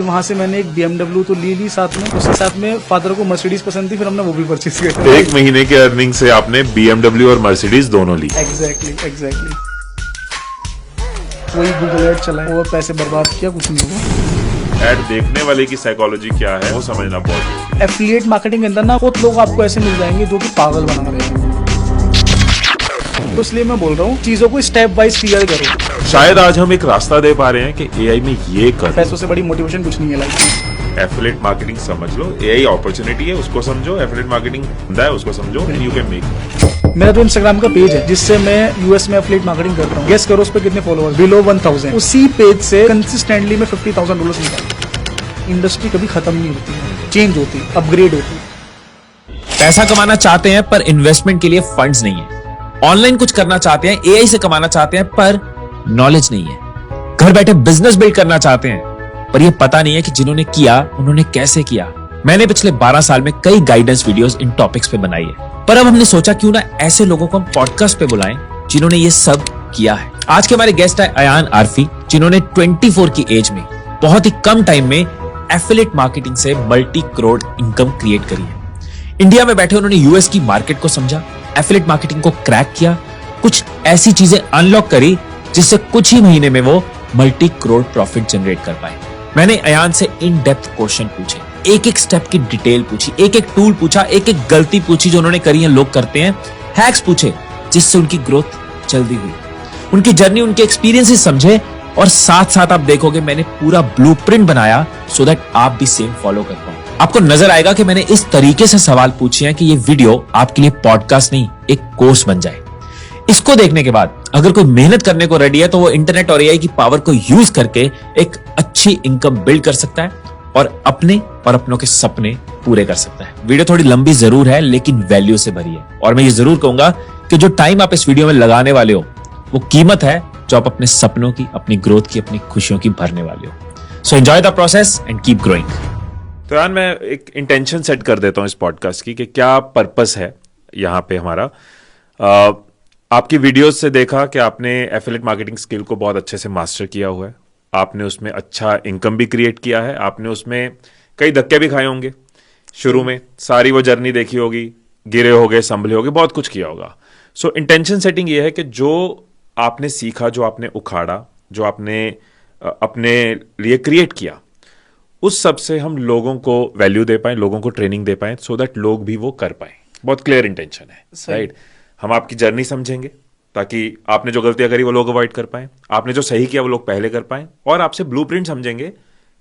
वहाँ से मैंने एक BMW तो ली साथ में, उसके साथ में फादर को मर्सिडीज पसंद थी, फिर हमने वो भी परचेज किया। एक महीने के अर्निंग से आपने BMW और मर्सिडीज दोनों ली। एग्जैक्टली वही गूगल एड चलाए, वो पैसे बर्बाद किया, कुछ नहीं हुआ। एड देखने वाले की साइकोलॉजी क्या है वो समझना बहुत जरूरी है। एफिलिएट मार्केटिंग के अंदर ना बहुत लोग आपको ऐसे मिल जाएंगे जो कि पागल बना रहे हैं, तो इसलिए मैं बोल रहा हूँ चीजों को स्टेप वाइज क्लियर करो। शायद आज हम एक रास्ता दे पा रहे हैं कि एआई में ये कर, पैसों से बड़ी मोटिवेशन कुछ नहीं है लाइफ में। एफिलिएट मार्केटिंग समझ लो, एआई अपॉर्चुनिटी है उसको समझो, एफिलिएट मार्केटिंग धंधा है उसको समझो, एंड यू कैन मेक। मेरा तो इंस्टाग्राम का पेज है जिससे मैं यूएस में एफिलिएट मार्केटिंग करता हूँ। गेस करो उस पे कितने फॉलोअर्स, बिलो 1000। उसी पेज से कंसिस्टेंटली मैं $50,000 निकालता। इंडस्ट्री कभी खत्म नहीं होती है, चेंज होती, अपग्रेड होती। पैसा कमाना चाहते हैं पर इन्वेस्टमेंट के लिए फंड्स नहीं है। ऑनलाइन कुछ करना चाहते हैं, एआई से कमाना चाहते हैं पर नॉलेज नहीं है। घर बैठे बिजनेस बिल्ड करना चाहते हैं पर यह पता नहीं है कि जिन्होंने किया उन्होंने कैसे किया। मैंने पिछले 12 साल में कई गाइडेंस वीडियोस इन टॉपिक्स पे बनाई है, पर अब हमने सोचा क्यों ना ऐसे लोगों को हम पॉडकास्ट पे बुलाएं जिन्होंने ये सब किया है। आज के हमारे गेस्ट है अयान आरफी, जिन्होंने 24 की एज में बहुत ही कम टाइम में एफिलिएट मार्केटिंग से मल्टी करोड़ इनकम क्रिएट करी है। इंडिया में बैठे उन्होंने यूएस की मार्केट को समझा, एफिलिएट मार्केटिंग को क्रैक किया, कुछ ऐसी चीजें अनलॉक करी जिससे कुछ ही महीने में वो मल्टी करोड़ प्रॉफिट जनरेट कर पाए। मैंने अयान से इन डेप्थ क्वेश्चन पूछे, एक एक स्टेप की डिटेल पूछी, एक एक टूल पूछा, एक एक गलती पूछी जो उन्होंने करी है लोग करते हैं, हैक्स पूछे जिससे उनकी ग्रोथ जल्दी हुई, उनकी जर्नी, उनके एक्सपीरियंसेस समझे, और साथ साथ आप देखोगे मैंने पूरा ब्लूप्रिंट बनाया सो दैट आप भी सेम फॉलो कर पाओ। आपको नजर आएगा कि मैंने इस तरीके से सवाल पूछे हैं कि ये वीडियो आपके लिए पॉडकास्ट नहीं एक कोर्स बन जाए। इसको देखने के बाद अगर कोई मेहनत करने को रेडी है तो वो इंटरनेट और एआई की पावर को यूज करके एक अच्छी इनकम बिल्ड कर सकता है और अपने और अपनों के सपने पूरे कर सकता है। वीडियो थोड़ी लंबी जरूर है लेकिन वैल्यू से भरी है, और मैं ये जरूर कहूंगा कि जो टाइम आप इस वीडियो में लगाने वाले हो वो कीमत है जो आप अपने सपनों की, अपनी ग्रोथ की, अपनी खुशियों की भरने वाले हो। So enjoy the process and keep growing. तो यार मैं एक इंटेंशन सेट कर देता हूं इस पॉडकास्ट की कि क्या पर्पस है यहाँ पे हमारा। आपकी वीडियोस से देखा कि आपने एफिलिएट मार्केटिंग स्किल को बहुत अच्छे से मास्टर किया हुआ है, आपने उसमें अच्छा इनकम भी क्रिएट किया है, आपने उसमें कई धक्के भी खाए होंगे शुरू में, सारी वो जर्नी देखी होगी, गिरे होगे, संभले होगे, बहुत कुछ किया होगा। सो इंटेंशन सेटिंग ये है कि जो आपने सीखा, जो आपने उखाड़ा, जो आपने अपने लिए क्रिएट किया, उस सब से हम लोगों को वैल्यू दे पाए, लोगों को ट्रेनिंग दे पाए, सो दैट लोग भी वो कर पाए। बहुत क्लियर इंटेंशन है, राइट। हम आपकी जर्नी समझेंगे ताकि आपने जो गलतियां करी वो लोग अवॉइड कर पाए, आपने जो सही किया वो लोग पहले कर पाए, और आपसे ब्लूप्रिंट समझेंगे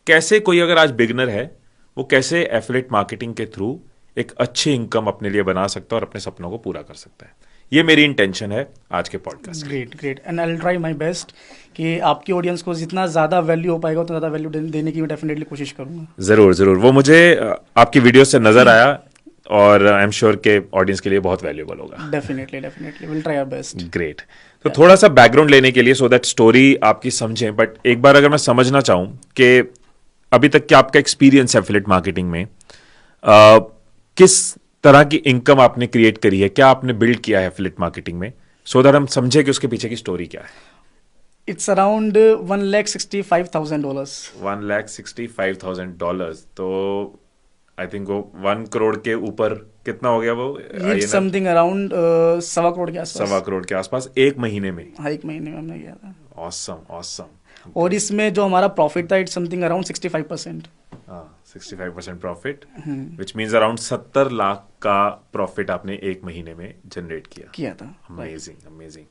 कैसे कोई अगर आज बिगनर है वो कैसे एफिलिएट मार्केटिंग के थ्रू एक अच्छी इनकम अपने लिए बना सकता है और अपने सपनों को पूरा कर सकता है। ये मेरी इंटेंशन है आज के podcast. Great and I will try my best कि आपकी ऑडियंस को जितना ज़्यादा वैल्यू हो पाएगा उतना ज़्यादा वैल्यू देने की मैं डेफिनेटली कोशिश करूंगा। जरूर वो मुझे आपकी वीडियो से नजर आया और आई एम श्योर के ऑडियंस के लिए बहुत वैल्यूएबल होगा। Definitely will try our best. Great. तो थोड़ा सा बैकग्राउंड लेने के लिए सो दैट स्टोरी आपकी समझें, बट एक बार अगर मैं समझना चाहूं कि अभी तक क्या आपका एक्सपीरियंस है एफिलिएट मार्केटिंग में, किस तरह की इनकम आपने क्रिएट करी है, क्या आपने बिल्ड किया है एफिलिएट मार्केटिंग में, सो दैट हम समझे कि उसके पीछे की स्टोरी क्या है। It's around $1,65,000। $1,65,000 तो आई थिंक वो 1 करोड़ के ऊपर कितना हो गया वो, समथिंग अराउंड 1.25 करोड़ के आसपास। 1.25 करोड़ के आसपास एक महीने में। हाँ, एक महीने में हमने किया था। ऑसम। और इसमें जो हमारा प्रॉफिट था it's something around 65%। 65% profit, which means around 70 lakh का प्रॉफिट आपने एक महीने में जनरेट किया था। अमेजिंग।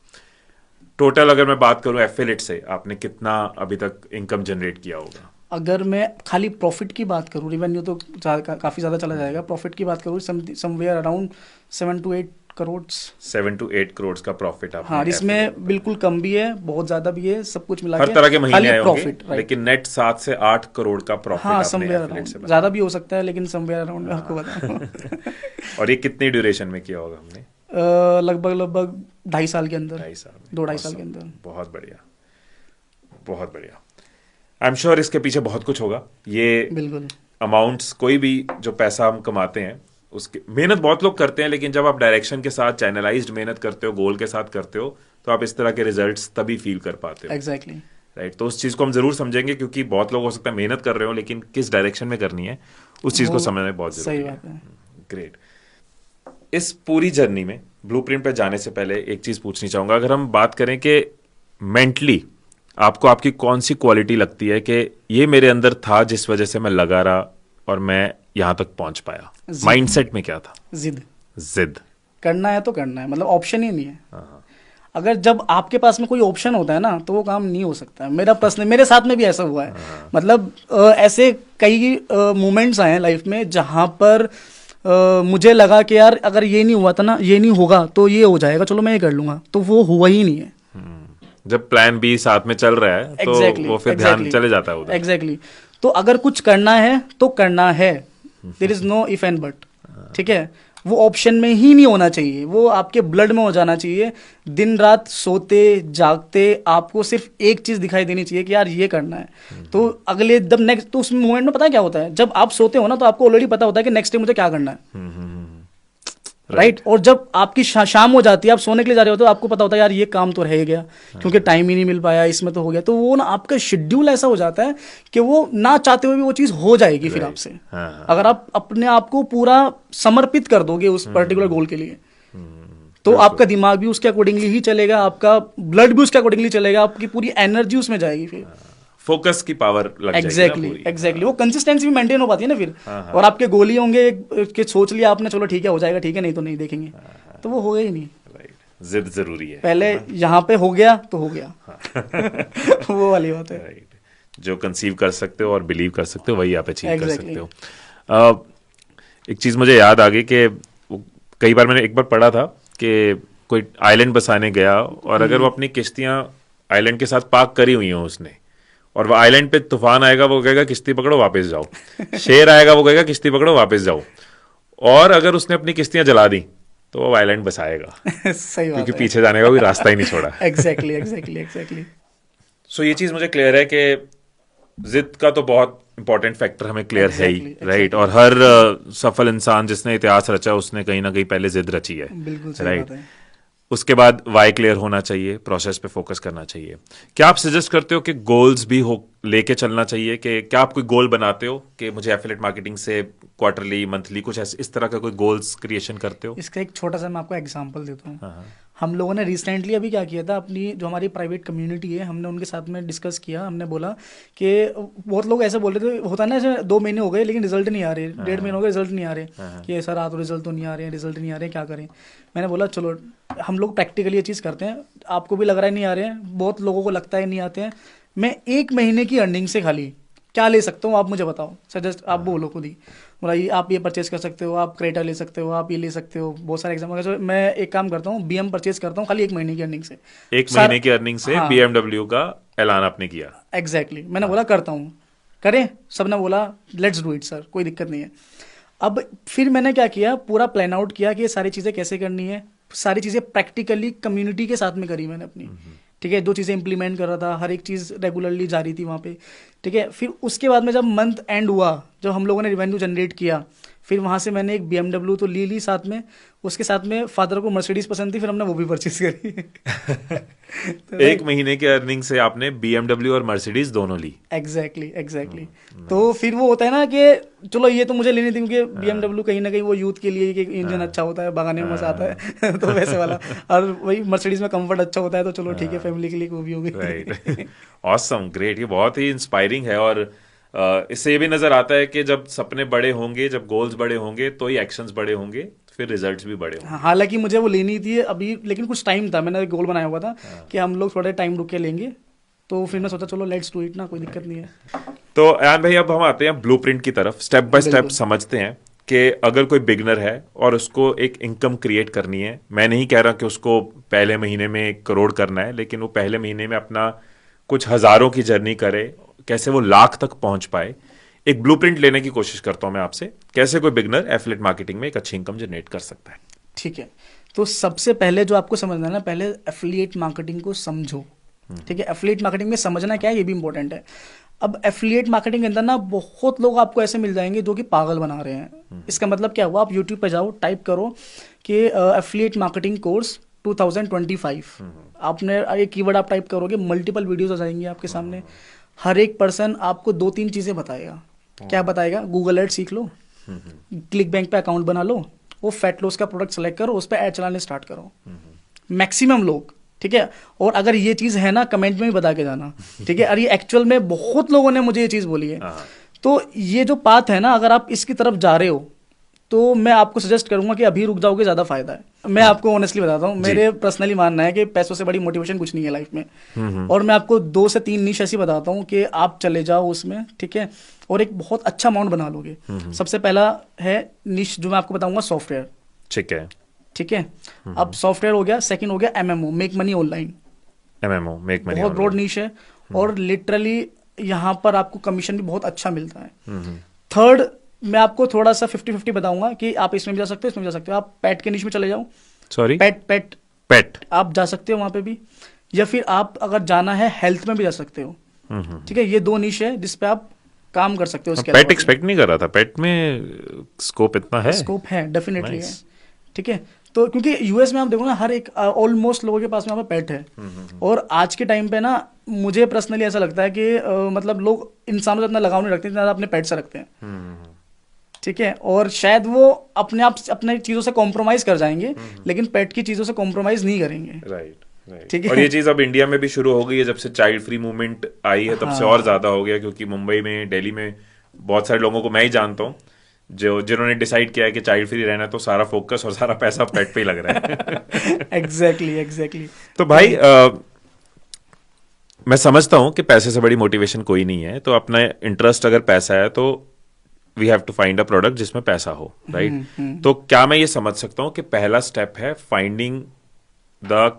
टोटल अगर मैं बात करूं एफिलिएट से आपने कितना अभी तक इनकम जनरेट किया होगा? अगर मैं खाली प्रॉफिट की बात करूं, रेवेन्यू तो काफी ज्यादा चला जाएगा, प्रॉफिट की बात करूं somewhere around 7 to 8 crore. 7 to 8 crore का प्रॉफिट आपने। हाँ, इसमें बिल्कुल कम भी है, बहुत ज्यादा भी है, सब कुछ मिला के हर तरह के महीने आए होंगे, प्रॉफिट, लेकिन नेट 7 से 8 करोड़ का प्रॉफिट। हाँ, समवेयर अराउंड, ज्यादा भी हो सकता है लेकिन समवेयर अराउंड आपको बता। और ये कितनी ड्यूरेशन में किया होगा हमने? लगभग 2.5 साल के अंदर। 2.5 साल में। 2-2.5 साल के अंदर। बहुत बढ़िया। आई एम श्योर इसके पीछे बहुत कुछ होगा। ये बिल्कुल अमाउंट्स, कोई भी जो पैसा हम कमाते हैं उसकी मेहनत बहुत लोग करते हैं, लेकिन जब आप डायरेक्शन के साथ चैनलाइज्ड मेहनत करते हो, गोल के साथ करते हो, तो आप इस तरह के रिजल्ट्स तभी फील कर पाते हो। एग्जैक्टली। राइट, तो उस चीज को हम जरूर समझेंगे, क्योंकि बहुत लोग हो सकता है मेहनत कर रहे हो लेकिन किस डायरेक्शन में करनी है उस चीज को समझना बहुत जरूरी सही है। बात है। ग्रेट। इस पूरी जर्नी में ब्लूप्रिंट पे जाने से पहले एक चीज पूछनी चाहूंगा, अगर हम बात करें कि मेंटली आपको आपकी कौन सी क्वालिटी लगती है कि ये मेरे अंदर था जिस वजह से मैं लगा रहा और मैं यहां तक पहुंच पाया, माइंडसेट में क्या था? जिद करना है तो करना है, मतलब ऑप्शन ही नहीं है। अगर जब आपके पास में कोई ऑप्शन होता है ना तो वो काम नहीं हो सकता। मेरे साथ में भी ऐसा हुआ है। मतलब ऐसे कई मोमेंट्स आए हैं लाइफ में जहां पर मुझे लगा कि यार अगर ये नहीं हुआ था ना, ये नहीं होगा तो ये हो जाएगा, चलो मैं ये कर लूंगा, तो वो हुआ ही नहीं है। जब प्लान बी साथ में चल रहा है तो वो फिर ध्यान चले जाता है उधर। एग्जैक्टली। तो अगर कुछ करना है तो करना है, there is no if and but, ठीक है। वो ऑप्शन में ही नहीं होना चाहिए, वो आपके ब्लड में हो जाना चाहिए। दिन रात सोते जागते आपको सिर्फ एक चीज दिखाई देनी चाहिए कि यार ये करना है। तो अगले जब नेक्स्ट, तो उस मोमेंट में पता है क्या होता है, जब आप सोते हो ना तो आपको ऑलरेडी पता होता है कि नेक्स्ट डे मुझे क्या करना है, राइट। और जब आपकी शाम हो जाती है, आप सोने के लिए जा रहे हो, तो आपको पता होता है यार ये काम तो रह गया क्योंकि टाइम ही नहीं मिल पाया, इसमें तो हो गया। तो वो ना आपका शेड्यूल ऐसा हो जाता है कि वो ना चाहते हुए भी वो चीज़ हो जाएगी फिर आपसे, अगर आप अपने आप को पूरा समर्पित कर दोगे उस पर्टिकुलर गोल के लिए। तो आपका दिमाग भी उसके अकॉर्डिंगली ही चलेगा, आपका ब्लड भी उसके अकॉर्डिंगली चलेगा, आपकी पूरी एनर्जी उसमें जाएगी फिर। फोकस की पावर लग जाएगी ना एग्जैक्टली वो कंसिस्टेंसी भी मेंटेन हो पाती है ना फिर। और आपके गोल ही होंगे कि सोच लिया आपने, चलो ठीक है हो जाएगा, ठीक है, नहीं तो नहीं देखेंगे, तो वो होगा ही नहीं। राइट, जिद जरूरी है। पहले यहाँ पे हो गया तो हो गया। वो वाली बात है। राइट, जो कंसीव कर सकते हो और बिलीव कर सकते हो वही आप अचीव कर सकते हो। एक चीज मुझे याद आ गई कि कई बार मैंने एक बार पढ़ा था कि कोई आइलैंड बसाने गया और अगर वो अपनी किश्तियां आइलैंड के साथ पार्क करी हुई हो उसने, और वो आइलैंड पे तूफान आएगा वो कहेगा किश्ती पकड़ो वापस जाओ, शेर आएगा वो कहेगा किश्ती पकड़ो वापस जाओ, और अगर उसने अपनी किश्तियां जला दी तो वो आइलैंड बसाएगा। सही बात क्योंकि है। पीछे जाने का कोई रास्ता ही नहीं छोड़ा। एग्जैक्टली। सो ये चीज मुझे क्लियर है कि जिद का तो बहुत इंपॉर्टेंट फैक्टर हमें क्लियर है ही, राइट। और हर सफल इंसान जिसने इतिहास रचा उसने कहीं ना कहीं पहले जिद रची है, बिल्कुल सही राइट। बात है। उसके बाद वाई क्लियर होना चाहिए, प्रोसेस पे फोकस करना चाहिए। क्या आप सजेस्ट करते हो कि गोल्स भी हो लेके चलना चाहिए? कि क्या आप कोई गोल बनाते हो कि मुझे एफिलिएट मार्केटिंग से क्वार्टरली मंथली कुछ इस तरह का कोई गोल्स क्रिएशन करते हो? इसका एक छोटा सा मैं आपको एग्जांपल देता हूँ। हम लोगों ने रिसेंटली अभी क्या किया था, अपनी जो हमारी प्राइवेट कम्युनिटी है, हमने उनके साथ में डिस्कस किया। हमने बोला कि बहुत लोग ऐसे बोल रहे थे, होता है ना जैसे 2 महीने हो गए लेकिन रिजल्ट नहीं आ रहे, 1.5 महीने हो गए रिजल्ट नहीं आ रहे, कि सर आ तो रिजल्ट तो नहीं आ रहे हैं, रिजल्ट नहीं आ रहे, क्या करें। मैंने बोला चलो हम लोग प्रैक्टिकली ये चीज़ करते हैं, आपको भी लग रहा है नहीं आ रहे हैं, बहुत लोगों को लगता है नहीं आते हैं। मैं 1 महीने की अर्निंग से खाली क्या ले सकता हूँ, आप मुझे बताओ, सजेस्ट आप बोलो खुद ही। बोला आप ये परचेज कर सकते हो, आप क्रेटा ले सकते हो, आप ये ले सकते हो, बहुत सारे एग्जाम्पल। मैं एक काम करता हूँ, BM परचेज करता हूँ खाली 1 महीने की अर्निंग से। 1 महीने की अर्निंग से हाँ। BMW का ऐलान आपने किया? एग्जैक्टली। मैंने बोला करता हूँ, करें। सबने बोला लेट्स डू इट सर, कोई दिक्कत नहीं है। अब फिर मैंने क्या किया, पूरा प्लान आउट किया कि ये सारी चीज़ें कैसे करनी है, सारी चीज़ें प्रैक्टिकली कम्युनिटी के साथ में करी मैंने अपनी, ठीक है। 2 चीज़ें इंप्लीमेंट कर रहा था, हर एक चीज़ रेगुलरली जा रही थी वहाँ पे, ठीक है। फिर उसके बाद में जब मंथ एंड हुआ, जब हम लोगों ने रिवेन्यू जनरेट किया, फिर वहाँ से मैंने एक BMW तो ली साथ में, उसके साथ में फादर को मर्सिडीज पसंद थी, फिर हमने वो भी परचेज करी। तो 1 महीने के अर्निंग से आपने BMW और मर्सिडीज दोनों ली? एग्जैक्टली। तो फिर वो होता है ना कि चलो ये तो मुझे लेनी थी क्योंकि BMW कहीं ना कहीं वो यूथ के लिए कि इंजन अच्छा होता है, भगाने में मजा आता है। तो वैसे वाला, और वही मर्सिडीज में कंफर्ट अच्छा होता है, तो चलो ठीक है फैमिली के लिए वो भी होगी। Right, awesome, great. ये बहुत ही इंस्पायरिंग है और इससे ये भी नजर आता है कि जब सपने बड़े होंगे, जब गोल्स बड़े होंगे तो ही एक्शंस बड़े होंगे, फिर रिजल्ट्स भी बड़े होंगे। हालांकि मुझे वो लेनी थी अभी, लेकिन कुछ टाइम था, मैंने गोल बनाया हुआ था कि हम लोग थोड़ा टाइम रुक के लेंगे, तो फिर मैं सोचा चलो लेट्स डू इट ना, कोई दिक्कत नहीं है। तो अयान भाई अब हम आते हैं ब्लूप्रिंट की तरफ, स्टेप बाय स्टेप समझते हैं कि अगर कोई बिगनर है और उसको एक इनकम क्रिएट करनी है, मैं नहीं कह रहा कि उसको पहले महीने में 1 करोड़ करना है, लेकिन वो पहले महीने में अपना कुछ हजारों की जर्नी करे, कैसे वो लाख तक पहुंच पाए, एक ब्लूप्रिंट लेने की कोशिश करता हूं मैं आपसे। कैसे कोई बिगनर एफिलिएट मार्केटिंग में एक अच्छी इनकम जनरेट कर सकता है? ठीक है, तो सबसे पहले जो आपको समझना है ना, पहले एफिलिएट मार्केटिंग को समझो, ठीक है। एफिलिएट मार्केटिंग में समझना क्या है ये भी इंपॉर्टेंट है। अब एफिलिएट मार्केटिंग के अंदर ना बहुत लोग आपको ऐसे मिल जाएंगे जो कि पागल बना रहे हैं। इसका मतलब क्या हुआ, आप यूट्यूब पे जाओ, टाइप करो कि एफिलिएट मार्केटिंग कोर्स 2025 आपने एक कीवर्ड आप टाइप करोगे, मल्टीपल वीडियोस आ जाएंगी आपके सामने। हर एक पर्सन आपको 2-3 चीजें बताएगा। क्या बताएगा? गूगल एड सीख लो, क्लिक बैंक पे अकाउंट बना लो, वो फैट लॉस का प्रोडक्ट सेलेक्ट करो, उस पर ऐड चलाने स्टार्ट करो। मैक्सिमम लोग, ठीक है। और अगर ये चीज है ना, कमेंट में भी बता के जाना, ठीक है। और ये एक्चुअल में बहुत लोगों ने मुझे ये चीज बोली है। तो ये जो पाथ है ना, अगर आप इसकी तरफ जा रहे हो तो मैं आपको सजेस्ट करूंगा कि अभी रुक जाओगे, ज्यादा फायदा है। मैं आपको ऑनेस्टली बताता हूँ, मेरे पर्सनली मानना है कि पैसों से बड़ी मोटिवेशन कुछ नहीं है लाइफ में। और मैं आपको 2 से 3 निश ऐसी बताता हूँ कि आप चले जाओ उसमें, ठीक है, और एक बहुत अच्छा अमाउंट बना लोगे। सबसे पहला है निश जो मैं आपको बताऊंगा, सॉफ्टवेयर। ठीक है। अब सॉफ्टवेयर हो गया, सेकंड हो गया MMO, make money online. MMO, make money, बहुत ब्रॉड निश है और लिटरली यहाँ पर आपको कमीशन भी बहुत अच्छा मिलता है। थर्ड, मैं आपको थोड़ा सा 50-50 बताऊंगा कि आप इसमें भी जा सकते हो, इसमें भी जा सकते हो। आप पेट के निश में चले जाओ। सॉरी, पेट आप जा सकते हो वहां पे भी, या फिर आप अगर जाना है हेल्थ में भी जा सकते हो। ठीक है, ये 2 निश है जिसपे आप काम कर सकते हो। पेट एक्सपेक्ट नहीं कर रहा था, पेट में स्कोप इतना है? स्कोप है, डेफिनेटली है। ठीक है, तो क्योंकि यूएस में आप देखो ना, हर एक ऑलमोस्ट लोगों के पास में वहाँ पे पेट है। और आज के टाइम पे ना, मुझे पर्सनली ऐसा लगता है कि मतलब लोग इंसानों से इतना लगाव नहीं रखते जितना अपने पेट से रखते हैं। ठीक है, और शायद वो अपने आप अपने चीजों से कॉम्प्रोमाइज कर जाएंगे, लेकिन पेट की चीजों से कॉम्प्रोमाइज नहीं करेंगे। राइट। ठीक है। और ये चीज अब इंडिया में भी शुरू हो गई है, जब से चाइल्ड फ्री मूवमेंट आई है तब से और ज्यादा हो गया, क्योंकि मुंबई में, दिल्ली में बहुत सारे लोगों को मैं ही जानता हूँ जिन्होंने डिसाइड किया है कि चाइल्ड फ्री रहना है, तो सारा फोकस और सारा पैसा पेट पे ही लग रहा है। एग्जैक्टली। तो भाई मैं समझता हूं कि पैसे से बड़ी मोटिवेशन कोई नहीं है, तो अपना इंटरेस्ट अगर पैसा है तो we have to find a product जिसमें पैसा हो, राइट? तो क्या मैं ये समझ सकता हूं कि पहला स्टेप है फाइंडिंग द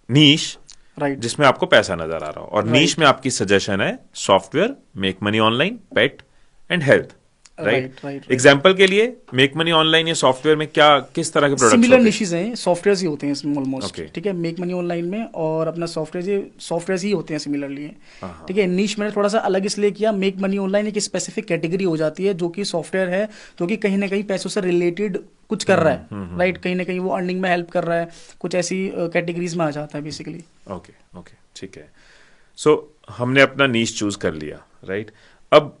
नीश, राइट, जिसमें आपको पैसा नजर आ रहा हो, और नीश में आपकी सजेशन है software, make money online, pet and health, right? Example के लिए मेक मनी ऑनलाइन या सॉफ्टवेयर में क्या, किस तरह के प्रोडक्ट्स सिमिलर निशेस हैं, सॉफ्टवेयर ही होते हैं इसमें ऑलमोस्ट। Okay. ठीक है, मेक मनी ऑनलाइन में और अपना सॉफ्टवेयर ही होते हैं सिमिलरली। ठीक है, निश मैंने थोड़ा सा अलग इसलिए किया, मेक मनी ऑनलाइन एक स्पेसिफिक कैटेगरी हो जाती है जो कि सॉफ्टवेयर है, जो कि कहीं ना कहीं पैसों से रिलेटेड कुछ कर रहा है, राइट? कहीं ना कहीं वो अर्निंग में हेल्प कर रहा है, कुछ ऐसी कैटेगरीज में आ जाता है बेसिकली। ओके, ठीक है। सो हमने अपना नीश चूज कर लिया, राइट? अब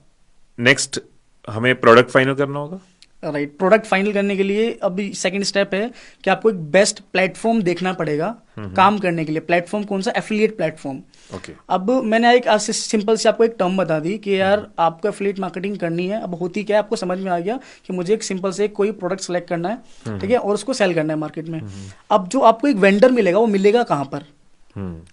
नेक्स्ट हमें प्रोडक्ट फाइनल करना होगा, राइट। प्रोडक्ट फाइनल करने के लिए अभी सेकंड स्टेप है कि आपको एक बेस्ट प्लेटफॉर्म देखना पड़ेगा काम करने के लिए। प्लेटफॉर्म कौन सा? Affiliate platform. ओके। अब मैंने एक सिंपल से आपको एक टर्म बता दी कि यार आपको एफिलिएट मार्केटिंग करनी है। अब होती क्या है, आपको समझ में आ गया कि मुझे एक सिंपल से कोई प्रोडक्ट सेलेक्ट करना है, ठीक है, और उसको सेल करना है मार्केट में। अब जो आपको एक वेंडर मिलेगा, वो मिलेगा कहाँ पर?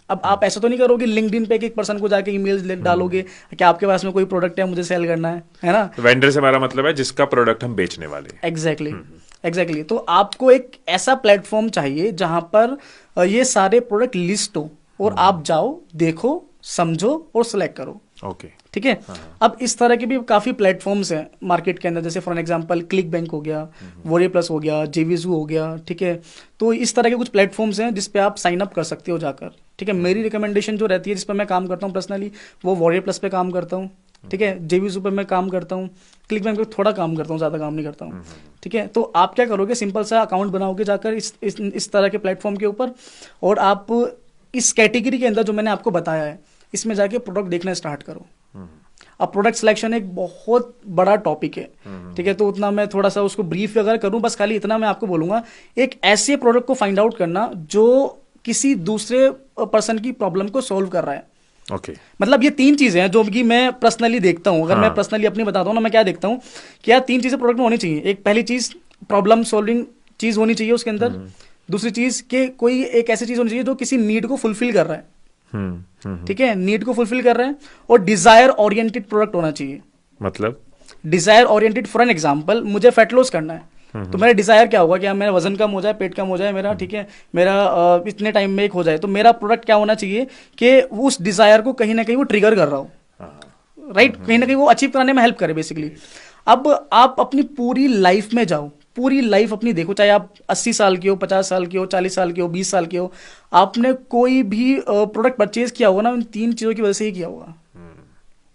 अब आप ऐसा तो नहीं करोगे लिंक्डइन पे एक पर्सन को जाके ईमेल डालोगे कि आपके पास में कोई प्रोडक्ट है, मुझे सेल करना है ना? वेंडर से हमारा मतलब है जिसका प्रोडक्ट हम बेचने वाले हैं। एग्जैक्टली। तो आपको एक ऐसा प्लेटफॉर्म चाहिए जहां पर ये सारे प्रोडक्ट लिस्ट हो और आप जाओ, देखो, समझो और सिलेक्ट करो। ओके, ठीक है। अब इस तरह के भी काफी प्लेटफॉर्म्स हैं मार्केट के अंदर, जैसे फॉर एग्जांपल क्लिक बैंक हो गया, वॉरियर प्लस हो गया, जेवीजू हो गया। ठीक है, तो इस तरह के कुछ प्लेटफॉर्म्स हैं जिस पे आप साइन अप कर सकते हो जाकर। ठीक है, मेरी रिकमेंडेशन जो रहती है, जिस पर मैं काम करता हूँ पर्सनली, वो वॉरियर प्लस पे काम करता हूँ। ठीक है, जेवीजू पे मैं काम करता हूँ, क्लिक बैंक पे थोड़ा काम करता हूँ, ज्यादा काम नहीं करता हूँ। ठीक है, तो आप क्या करोगे, सिंपल सा अकाउंट बनाओगे जाकर इस तरह के प्लेटफॉर्म के ऊपर, और आप इस कैटेगरी के अंदर जो मैंने आपको बताया है, इसमें जाके प्रोडक्ट देखना स्टार्ट करो। अब प्रोडक्ट सिलेक्शन एक बहुत बड़ा टॉपिक है, ठीक है, तो उतना मैं थोड़ा सा उसको ब्रीफ अगर करूं, बस खाली इतना मैं आपको बोलूंगा, एक ऐसे प्रोडक्ट को फाइंड आउट करना जो किसी दूसरे पर्सन की प्रॉब्लम को सॉल्व कर रहा है। ओके। मतलब ये 3 चीजें हैं जो कि मैं पर्सनली देखता हूं। अगर मैं पर्सनली अपनी बताता हूं ना, मैं क्या देखता हूं कि यार 3 चीजें प्रोडक्ट में होनी चाहिए। एक पहली चीज प्रॉब्लम सॉल्विंग चीज होनी चाहिए उसके अंदर। दूसरी चीज कि कोई एक ऐसी चीज होनी चाहिए जो किसी नीड को फुलफिल कर रहा है। ठीक है, नीड को फुलफिल कर रहे हैं, और डिजायर ओरिएंटेड प्रोडक्ट होना चाहिए। मतलब desire oriented, for an example, मुझे फैट लॉस करना है, तो मेरा डिजायर क्या होगा कि मेरा वजन कम हो जाए, पेट कम हो जाए मेरा, ठीक है, मेरा इतने टाइम में एक हो जाए। तो मेरा प्रोडक्ट क्या होना चाहिए कि उस डिजायर को कहीं ना कहीं वो ट्रिगर कर रहा हो, राइट? कहीं ना कहीं वो अचीव कराने में हेल्प करे बेसिकली। अब आप अपनी पूरी लाइफ में जाओ, पूरी लाइफ अपनी देखो, चाहे आप 80 साल की हो, 50 साल की हो, 40 साल की हो, 20 साल की हो, आपने कोई भी प्रोडक्ट परचेज किया होगा ना, उन 3 चीजों की वजह से ही किया होगा।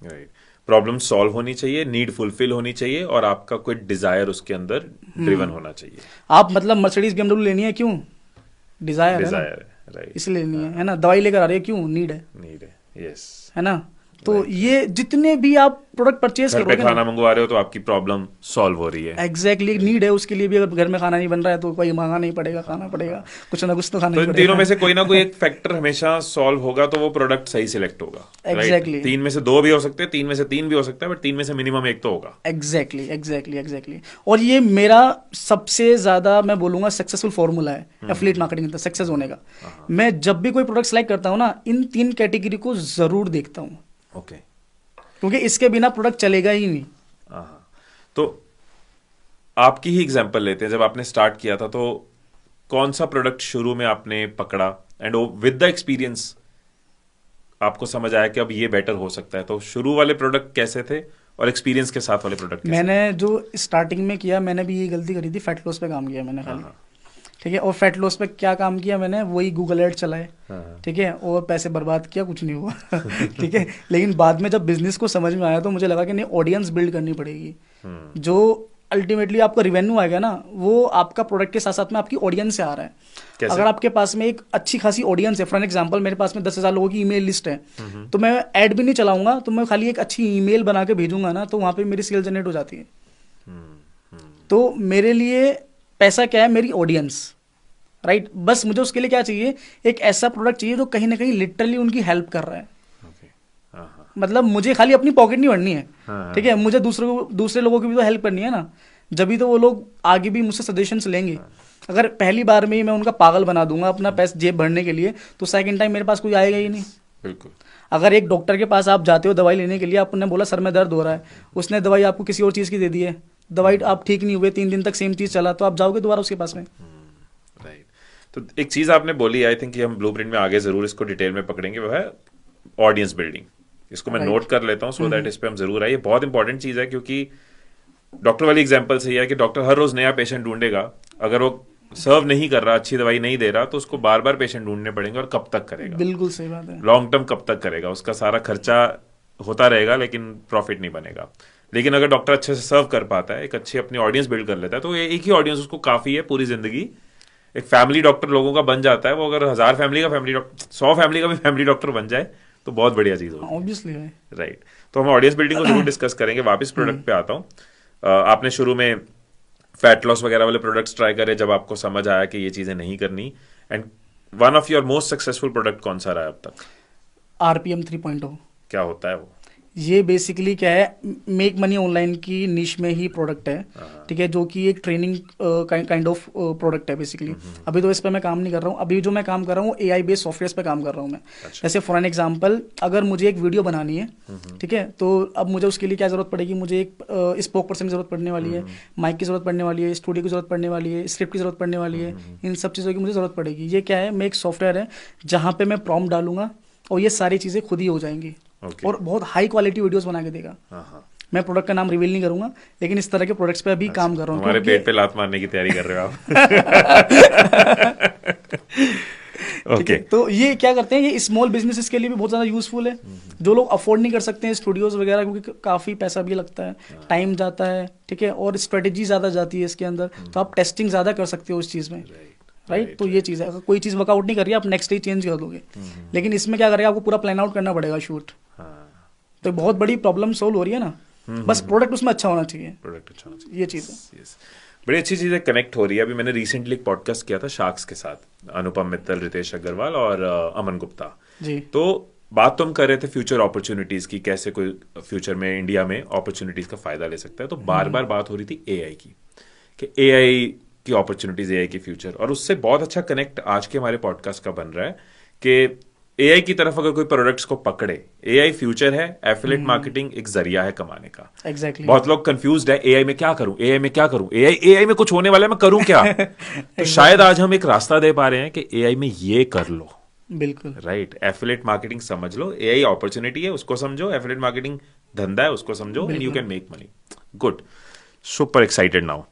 राइट। प्रॉब्लम सॉल्व होनी चाहिए, नीड फुलफिल होनी चाहिए, और आपका कोई डिजायर उसके अंदर ड्रिवन होना चाहिए। आप मतलब मर्सिडीज BMW लेनी है, क्यों? डिजायर है ना, डिजायर है, राइट, इसलिए नहीं है ना, दवाई लेकर आ रही है क्यों, नीड है नीड है, यस। है ना। तो ये जितने भी आप प्रोडक्ट परचेज घर पे करोगे खाना ना, मंगवा रहे हो तो आपकी प्रॉब्लम सॉल्व हो रही है। एग्जैक्टली नीड है, उसके लिए भी अगर घर में खाना नहीं बन रहा है तो कोई मांगा नहीं पड़ेगा, खाना पड़ेगा, कुछ ना कुछ तो खाना तो ही इन पड़ेगा। तीनों में से कोई ना कोई एक फैक्टर हमेशा सॉल्व होगा तो वो प्रोडक्ट सही सिलेक्ट होगा। Exactly. 3 में से 2 भी हो सकते हैं, 3 में से 3 भी हो सकता है, बट 3 में से मिनिमम एक तो होगा। एग्जैक्टली। और ये मेरा सबसे ज्यादा मैं बोलूंगा सक्सेसफुल फॉर्मूला है एफिलिएट मार्केटिंग का सक्सेस होने का। मैं जब भी कोई प्रोडक्ट सेलेक्ट करता हूँ ना, इन 3 कैटेगरी को जरूर देखता हूँ, ओके, क्योंकि इसके बिना प्रोडक्ट चलेगा ही नहीं। तो आपकी ही एग्जांपल लेते हैं, जब आपने स्टार्ट किया था तो कौन सा प्रोडक्ट शुरू में आपने पकड़ा एंड विद द एक्सपीरियंस आपको समझ आया कि अब ये बेटर हो सकता है? तो शुरू वाले प्रोडक्ट कैसे थे और एक्सपीरियंस के साथ वाले प्रोडक्ट कैसे? मैंने जो स्टार्टिंग में किया, मैंने भी ये गलती करी थी, फैट लॉस पे काम किया मैंने खाली, ठीक है। और फैट लॉस पे क्या काम किया मैंने, वही गूगल एड चलाए, ठीक है, और पैसे बर्बाद किया, कुछ नहीं हुआ ठीक है। लेकिन बाद में जब बिजनेस को समझ में आया तो मुझे लगा कि नहीं, ऑडियंस बिल्ड करनी पड़ेगी, जो अल्टीमेटली आपका रिवेन्यू आएगा ना, वो आपका प्रोडक्ट के साथ साथ में आपकी ऑडियंस से आ रहा है। कैसे? अगर आपके पास में एक अच्छी खासी ऑडियंस है, फॉर एग्जांपल मेरे पास में 10,000 लोगों की ईमेल लिस्ट है, तो मैं ऐड भी नहीं चलाऊंगा, तो मैं खाली एक अच्छी ईमेल बना के भेजूंगा ना, तो वहां पे मेरी सेल जनरेट हो जाती है। तो मेरे लिए पैसा क्या है, मेरी ऑडियंस, राइट। बस मुझे उसके लिए क्या चाहिए, एक ऐसा प्रोडक्ट चाहिए जो कहीं ना कहीं लिटरली उनकी हेल्प कर रहा है। मतलब मुझे खाली अपनी पॉकेट नहीं भरनी है, ठीक है, मुझे दूसरे लोगों की भी तो हेल्प करनी है ना, जब भी तो वो लोग आगे भी मुझसे सजेशंस लेंगे। अगर पहली बार में ही मैं उनका पागल बना दूंगा अपना पैसा जेब भरने के लिए, तो सेकंड टाइम मेरे पास कोई आएगा ही नहीं। बिल्कुल। अगर एक डॉक्टर के पास आप जाते हो दवाई लेने के लिए, आपने बोला सर में दर्द हो रहा है, उसने दवाई आपको किसी और चीज़ की दे दी है, दवाई आप ठीक नहीं हुए, 3 दिन तक सेम चीज़ चला, तो आप जाओगे दोबारा उसके पास में। राइट। तो एक चीज आपने बोली, आई थिंक हम ब्लूप्रिंट में आगे जरूर इसको डिटेल में पकड़ेंगे, वो है ऑडियंस बिल्डिंग। इसको मैं नोट कर लेता हूँ सो दैट इस पे हम जरूर आए। ये बहुत इंपॉर्टेंट चीज है, क्योंकि डॉक्टर वाली एग्जांपल से है कि डॉक्टर हर रोज नया पेशेंट ढूंढेगा, अगर वो सर्व नहीं कर रहा, अच्छी दवाई नहीं दे रहा, तो उसको बार बार पेशेंट ढूंढने पड़ेंगे, और कब तक करेगा? बिल्कुल सही बात है। लॉन्ग टर्म कब तक करेगा? उसका सारा खर्चा होता रहेगा लेकिन प्रॉफिट नहीं बनेगा। लेकिन अगर डॉक्टर अच्छे से सर्व कर पाता है, एक अच्छी अपनी ऑडियंस बिल्ड कर लेता है, तो एक ही ऑडियंस उसको काफी है पूरी जिंदगी। एक फैमिली डॉक्टर लोगों का बन जाता है वो, अगर 1000 फैमिली का फैमिली डॉक्टर, 100 फैमिली का भी फैमिली डॉक्टर बन जाए तो बहुत बढ़िया चीज होगी। ऑब्वियसली है, राइट। तो हम ऑडियंस बिल्डिंग को जरूर डिस्कस करेंगे। वापस प्रोडक्ट पे आता हूँ। आपने शुरू में फैट लॉस वगैरह वाले प्रोडक्ट्स ट्राई करे, जब आपको समझ आया कि ये चीजें नहीं करनी, and one of your most successful product कौन सा रहा है अब तक? RPM 3.0। क्या होता है वो? ये बेसिकली क्या है, मेक मनी ऑनलाइन की निश में ही प्रोडक्ट है, ठीक है, जो कि एक ट्रेनिंग काइंड ऑफ प्रोडक्ट है बेसिकली। अभी तो इस पे मैं काम नहीं कर रहा हूँ, अभी जो मैं काम कर रहा हूँ AI बेस्ड सॉफ्टवेयर पे काम कर रहा हूँ मैं। अच्छा। जैसे फॉर एन एग्जांपल, अगर मुझे एक वीडियो बनानी है, ठीक है, तो अब मुझे उसके लिए क्या जरूरत पड़ेगी, मुझे एक स्पोक पर्सन की जरूरत पड़ने वाली है, माइक की जरूरत पड़ने वाली है, स्टूडियो की जरूरत पड़ने वाली है, स्क्रिप्ट की जरूरत पड़ने वाली है, इन सब चीज़ों की मुझे जरूरत पड़ेगी। ये क्या है, मैं एक सॉफ्टवेयर है जहाँ पे मैं प्रॉम्प्ट डालूंगा और ये सारी चीज़ें खुद ही हो जाएंगी। Okay. और बहुत हाई क्वालिटी वीडियोस बना के देगा। मैं प्रोडक्ट का नाम रिवील नहीं करूंगा, लेकिन इस तरह के प्रोडक्ट्स पे अभी काम कर रहा हूँ। हमारे पेट पे लात मारने की तैयारी कर रहे हो आप? ओके। तो ये क्या करते हैं, ये स्मॉल बिजनेसेस के लिए भी बहुत ज़्यादा यूजफुल है, जो लोग अफोर्ड नहीं कर सकते हैं स्टूडियोज वगैरह, क्योंकि काफ़ी पैसा भी लगता है, टाइम जाता है, ठीक है, और स्ट्रेटेजी ज़्यादा जाती है इसके अंदर, तो आप टेस्टिंग ज़्यादा कर सकते हो उस चीज़ में, राइट। तो ये चीज़ है, अगर कोई चीज़ वर्कआउट नहीं कर रही है, आप नेक्स्ट डे चेंज कर दोगे, लेकिन इसमें क्या करेगा, आपको पूरा प्लान आउट करना पड़ेगा शूट। तो बहुत बड़ी प्रॉब्लम सोल्व हो रही है ना, बस प्रोडक्ट उसमें अच्छा होना चाहिए, प्रोडक्ट अच्छा होना चाहिए, ये चीज़ है। yes. बड़ी अच्छी चीजें कनेक्ट हो रही है। अभी मैंने रिसेंटली एक पॉडकास्ट किया था शार्क्स के साथ, अनुपम मित्तल, रितेश अग्रवाल और अमन गुप्ता जी। तो बात तो हम कर रहे थे फ्यूचर अपॉर्चुनिटीज की, कैसे कोई फ्यूचर में इंडिया में अपॉर्चुनिटीज का फायदा ले सकता है। तो बार बार बात हो रही थी AI की, कि AI की अपॉर्चुनिटीज, AI की फ्यूचर, और उससे बहुत अच्छा कनेक्ट आज के हमारे पॉडकास्ट का बन रहा है कि AI की तरफ अगर कोई प्रोडक्ट्स को पकड़े, AI फ्यूचर है, एफिलिएट मार्केटिंग एक जरिया है कमाने का। एग्जैक्टली। बहुत लोग कंफ्यूज्ड है, AI में क्या करूं, AI में क्या करूं, AI में कुछ होने वाला है, मैं करूं क्या? तो शायद आज हम एक रास्ता दे पा रहे हैं कि AI में ये कर लो, बिल्कुल, राइट। एफिलिएट मार्केटिंग समझ लो, AI अपॉर्चुनिटी है उसको समझो, एफिलिएट मार्केटिंग धंधा है उसको समझो, and you can make money. Good, super excited now.